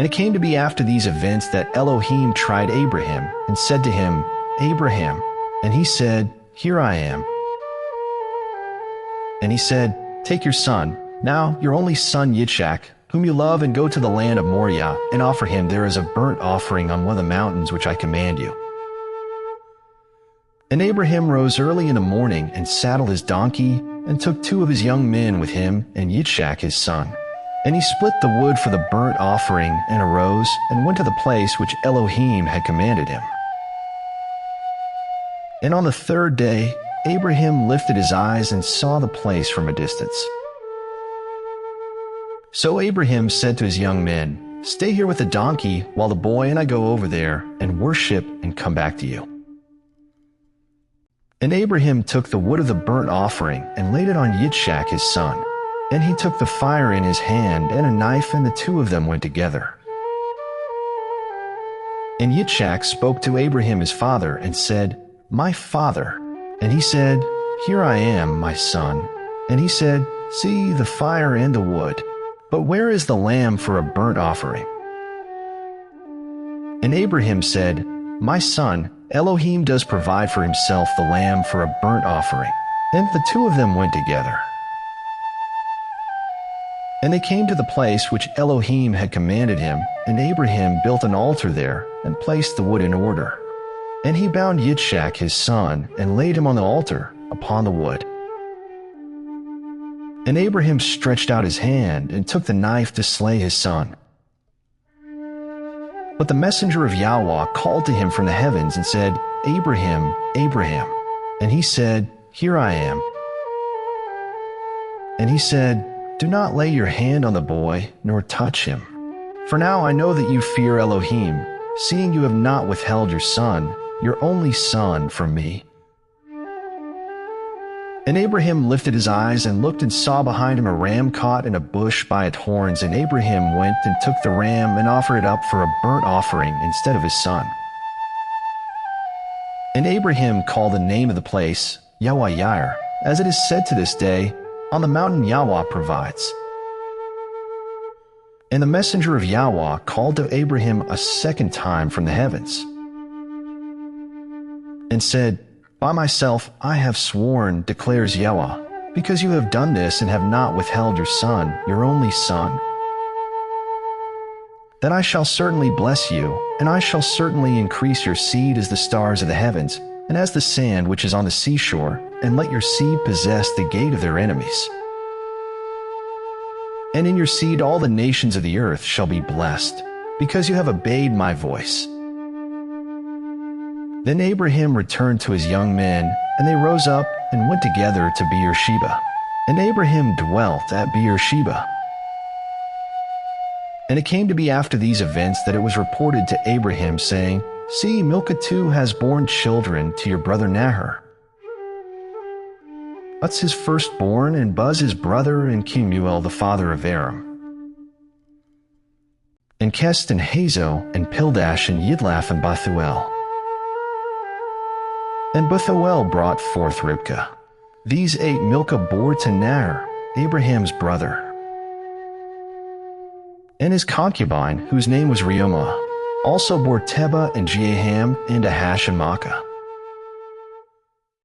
And it came to be after these events that Elohim tried Abraham and said to him, Abraham. And he said, Here I am. And he said, Take your son, now your only son Yitzchak, whom you love, and go to the land of Moriah, and offer him there as a burnt offering on one of the mountains which I command you. And Abraham rose early in the morning and saddled his donkey, and took 2 of his young men with him, and Yitzchak his son. And he split the wood for the burnt offering, and arose, and went to the place which Elohim had commanded him. And on the 3rd day, Abraham lifted his eyes and saw the place from a distance. So Abraham said to his young men, Stay here with the donkey while the boy and I go over there and worship and come back to you. And Abraham took the wood of the burnt offering and laid it on Yitzchak his son. And he took the fire in his hand and a knife, and the 2 of them went together. And Yitzchak spoke to Abraham his father and said, My father. And he said, Here I am, my son. And he said, See the fire and the wood, but where is the lamb for a burnt offering? And Abraham said, My son, Elohim does provide for himself the lamb for a burnt offering. And the 2 of them went together. And they came to the place which Elohim had commanded him, and Abraham built an altar there, and placed the wood in order. And he bound Yitzchak his son, and laid him on the altar, upon the wood. And Abraham stretched out his hand, and took the knife to slay his son. But the messenger of Yahweh called to him from the heavens, and said, Abraham, Abraham. And he said, Here I am. And he said, Do not lay your hand on the boy, nor touch him. For now I know that you fear Elohim, seeing you have not withheld your son, your only son, from me. And Abraham lifted his eyes and looked, and saw behind him a ram caught in a bush by its horns. And Abraham went and took the ram and offered it up for a burnt offering instead of his son. And Abraham called the name of the place Yahweh-Yire, as it is said to this day, On the mountain Yahweh provides. And the messenger of Yahweh called to Abraham a 2nd time from the heavens, and said, By myself I have sworn, declares Yahweh, because you have done this and have not withheld your son, your only son, that I shall certainly bless you, and I shall certainly increase your seed as the stars of the heavens, and as the sand which is on the seashore, and let your seed possess the gate of their enemies. And in your seed all the nations of the earth shall be blessed, because you have obeyed my voice. Then Abraham returned to his young men, and they rose up and went together to Beersheba. And Abraham dwelt at Beersheba. And it came to be after these events that it was reported to Abraham, saying, See, Milcah too has borne children to your brother Nahor. Ut's his firstborn, and Buz his brother, and Kemuel the father of Aram. And Kest and Hazo, and Pildash, and Yidlaph, and Bethuel. And Bethuel brought forth Ribkah. These 8 Milcah bore to Nahor, Abraham's brother. And his concubine, whose name was Reumah, also bore Tebah and Jeaham and Ahash and Maacah.